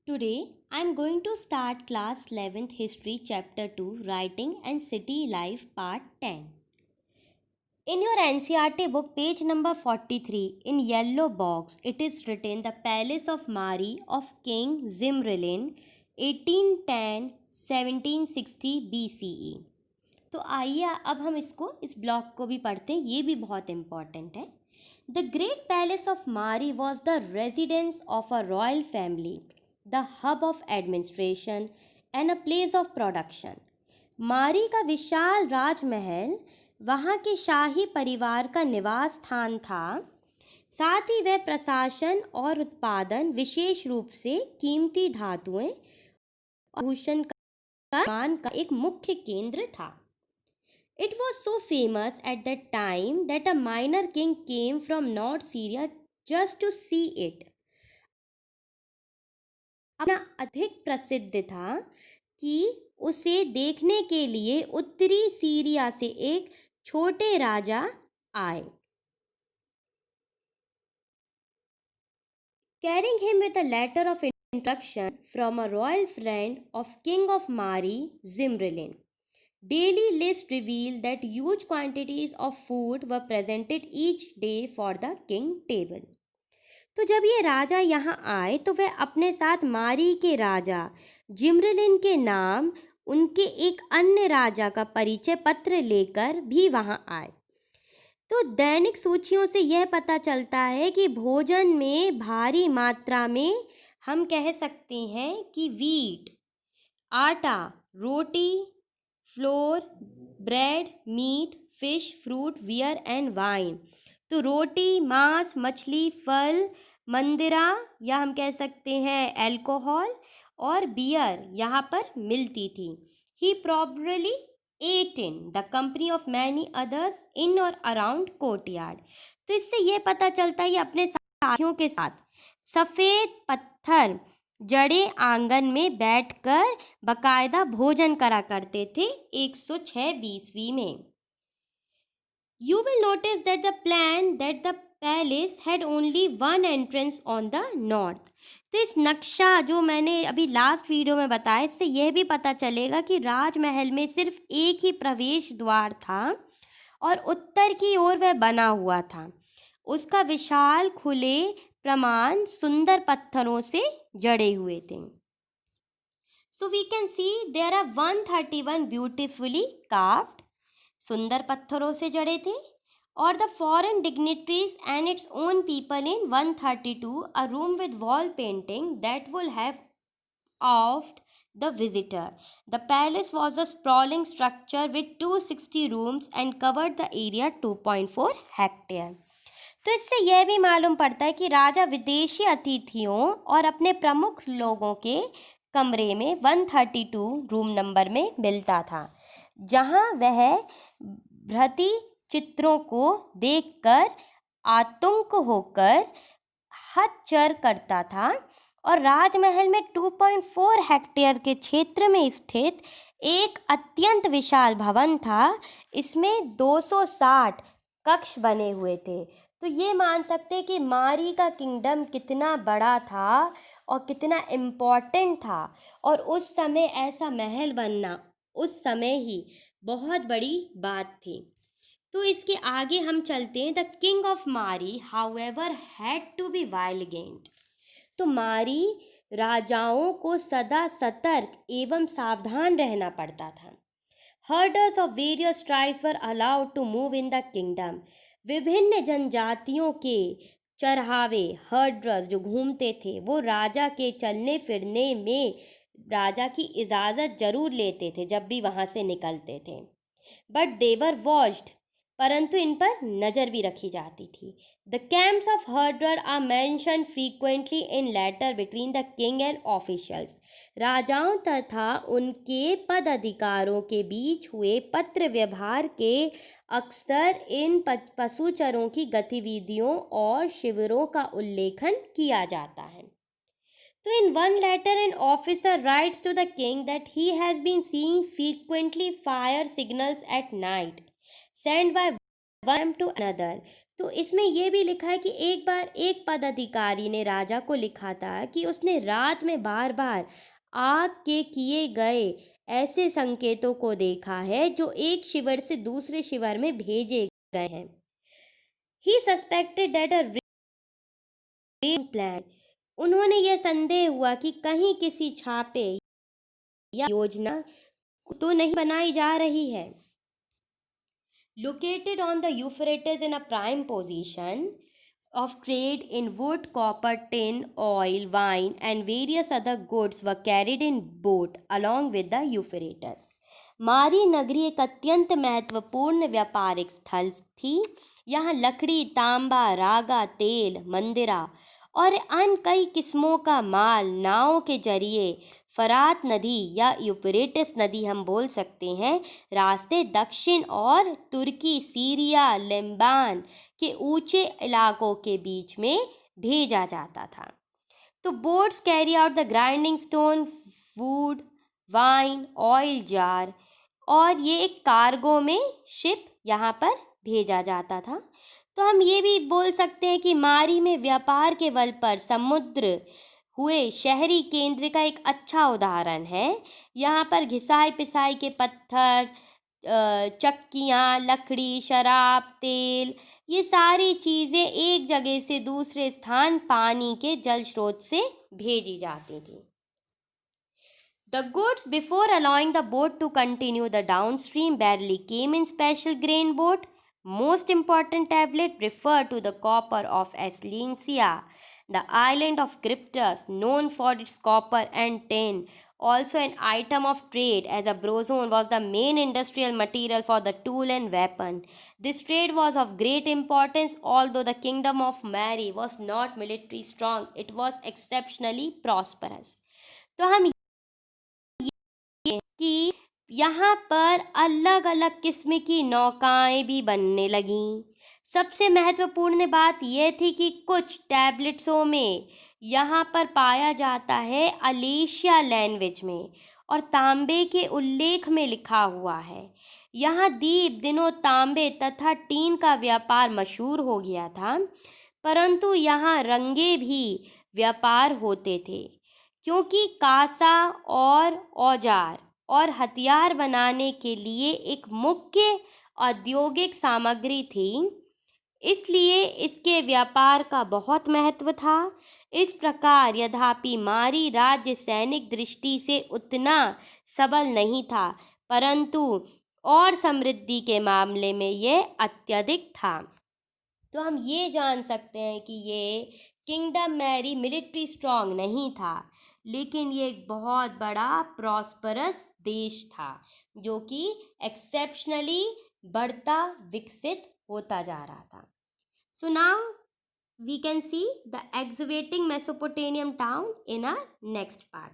Today I am going to start class 11th history chapter 2 writing and city life part 10. In your NCERT book page number 43 in yellow box it is written the palace of Mari of King Zimrilin 1810-1760 BCE. तो आइए अब हम इस block को भी पढ़ते हैं, ये भी बहुत इम्पॉर्टेंट है. The great palace of Mari was the residence of a royal family, the hub of administration and a place of production. मारी का विशाल राजमहल वहाँ के शाही परिवार का निवास स्थान था. साथ ही वह प्रशासन और उत्पादन, विशेष रूप से कीमती धातुएं और आभूषण का निर्माण का एक मुख्य केंद्र था. It was so famous at that time that a minor king came from North Syria just to see it. अपना अधिक प्रसिद्ध था कि उसे देखने के लिए उत्तरी सीरिया से एक छोटे राजा आए. Carrying him with a letter of introduction from a royal friend of King of Mari, Zimrilin. Daily list revealed that huge quantities of food were presented each day for the king table. तो जब ये राजा यहाँ आए तो वह अपने साथ मारी के राजा जिम्रलिन के नाम उनके एक अन्य राजा का परिचय पत्र लेकर भी वहाँ आए. तो दैनिक सूचियों से यह पता चलता है कि भोजन में भारी मात्रा में हम कह सकते हैं कि wheat, atta, roti, flour, bread, meat, fish, fruit, beer and wine. तो रोटी, मांस, मछली, फल, मंदिरा या हम कह सकते हैं अल्कोहल और बियर यहाँ पर मिलती थी. ही probably ate in the company of many others in or around courtyard. तो इससे ये पता चलता है ये अपने साथियों के साथ सफ़ेद पत्थर जड़े आंगन में बैठकर बकायदा भोजन करा करते थे 106 बीसवी में. You will notice that the palace had only one entrance on the north. तो इस नक्शा जो मैंने अभी लास्ट वीडियो में बताया इससे यह भी पता चलेगा कि राजमहल में सिर्फ एक ही प्रवेश द्वार था और उत्तर की ओर वह बना हुआ था. उसका विशाल खुले प्रमाण सुंदर पत्थरों से जड़े हुए थे. So we can see there are 131 beautifully carved, सुंदर पत्थरों से जड़े थे, और the foreign dignitaries and its own people in 132 a room with wall painting that will have awed the visitor. The palace was a sprawling structure with 260 rooms and covered the area 2.4 hectare. तो इससे यह भी मालूम पड़ता है कि राजा विदेशी अतिथियों और अपने प्रमुख लोगों के कमरे में 132 रूम नंबर में मिलता था, जहां वह भ्रति चित्रों को देखकर आतंक होकर हतचर करता था. और राजमहल में 2.4 हेक्टेयर के क्षेत्र में स्थित एक अत्यंत विशाल भवन था. इसमें 260 कक्ष बने हुए थे. तो ये मान सकते हैं कि मारी का किंगडम कितना बड़ा था और कितना इम्पोर्टेंट था, और उस समय ऐसा महल बनना उस समय ही बहुत बड़ी बात थी. तो इसके आगे हम चलते हैं. द किंग ऑफ मारी हाउएवर हैड टू बी वाइलिगेंट. तो मारी राजाओं को सदा सतर्क एवं सावधान रहना पड़ता था. Herders of various tribes were allowed to move in the kingdom. विभिन्न जनजातियों के चरहावे हर्डर्स जो घूमते थे वो राजा के चलने फिरने में राजा की इजाज़त जरूर लेते थे जब भी वहाँ से निकलते थे. बट दे वर वॉच्ड, परंतु इन पर नज़र भी रखी जाती थी. The camps of herder are mention frequently in letter between the king and officials. राजाओं तथा उनके पद अधिकारों के बीच हुए पत्र व्यवहार के अक्सर इन पशुचरों की गतिविधियों और शिविरों का उल्लेखन किया जाता है. So in one letter, an officer writes to the king that he has been seeing frequently fire signals at night sent by one two another. तो इसमें ये भी लिखा है कि एक बार एक पदाधिकारी ने राजा को लिखा था कि उसने रात में बार बार आग के किए गए ऐसे संकेतों को देखा है जो एक शिविर से दूसरे शिविर में भेजे गए हैं। ही सस्पेक्टेड दैट अ प्लान, उन्होंने यह संदेह हुआ कि कहीं किसी छापे या योजना तो नहीं बनाई जा रही है। Located on the Euphrates in a prime position of trade in wood, copper, tin, oil, wine, and various other goods were carried in boat along with the Euphrates. मारी नगरी एक अत्यंत महत्वपूर्ण व्यापारिक स्थल थी। यहाँ लकड़ी, तांबा, रागा, तेल, मंदिरा और अन्य कई किस्मों का माल नावों के जरिए फरात नदी या यूफ्रेटिस नदी हम बोल सकते हैं रास्ते दक्षिण और तुर्की, सीरिया, लेबान के ऊंचे इलाकों के बीच में भेजा जाता था। तो boats carry out the grinding stone, would, wine, oil jar, और ये एक कार्गो में शिप यहाँ पर भेजा जाता था। तो हम ये भी बोल सकते हैं कि मारी में व्यापार के बल पर समुद्र हुए शहरी केंद्र का एक अच्छा उदाहरण है। यहाँ पर घिसाई पिसाई के पत्थर, चक्कियाँ, लकड़ी, शराब, तेल, ये सारी चीज़ें एक जगह से दूसरे स्थान पानी के जल स्रोत से भेजी जाती थी। The goods, before allowing the boat to continue the downstream, barely came in special grain boat. Most important tablet refer to the copper of Aslincia, the island of Cryptus, known for its copper and tin. Also an item of trade, as a brozone was the main industrial material for the tool and weapon. This trade was of great importance, although the kingdom of Mary was not military strong, it was exceptionally prosperous. तो हम कि यहाँ पर अलग अलग किस्म की नौकाएं भी बनने लगीं। सबसे महत्वपूर्ण बात यह थी कि कुछ टैबलेट्सों में यहाँ पर पाया जाता है अलेशिया लैंग्वेज में और तांबे के उल्लेख में लिखा हुआ है। यहाँ दीप दिनों तांबे तथा टीन का व्यापार मशहूर हो गया था, परंतु यहाँ रंगे भी व्यापार होते थे, क्योंकि कांसा और औजार और हथियार बनाने के लिए एक मुख्य औद्योगिक सामग्री थी, इसलिए इसके व्यापार का बहुत महत्व था। इस प्रकार यद्यपि मारी राज्य सैनिक दृष्टि से उतना सबल नहीं था, परंतु और समृद्धि के मामले में यह अत्यधिक था। तो हम ये जान सकते हैं कि ये किंगडम मैरी मिलिट्री स्ट्रांग नहीं था, लेकिन ये एक बहुत बड़ा प्रॉस्परस देश था जो कि एक्सेप्शनली बढ़ता विकसित होता जा रहा था। So now we can see the excavating Mesopotamian town in our next part.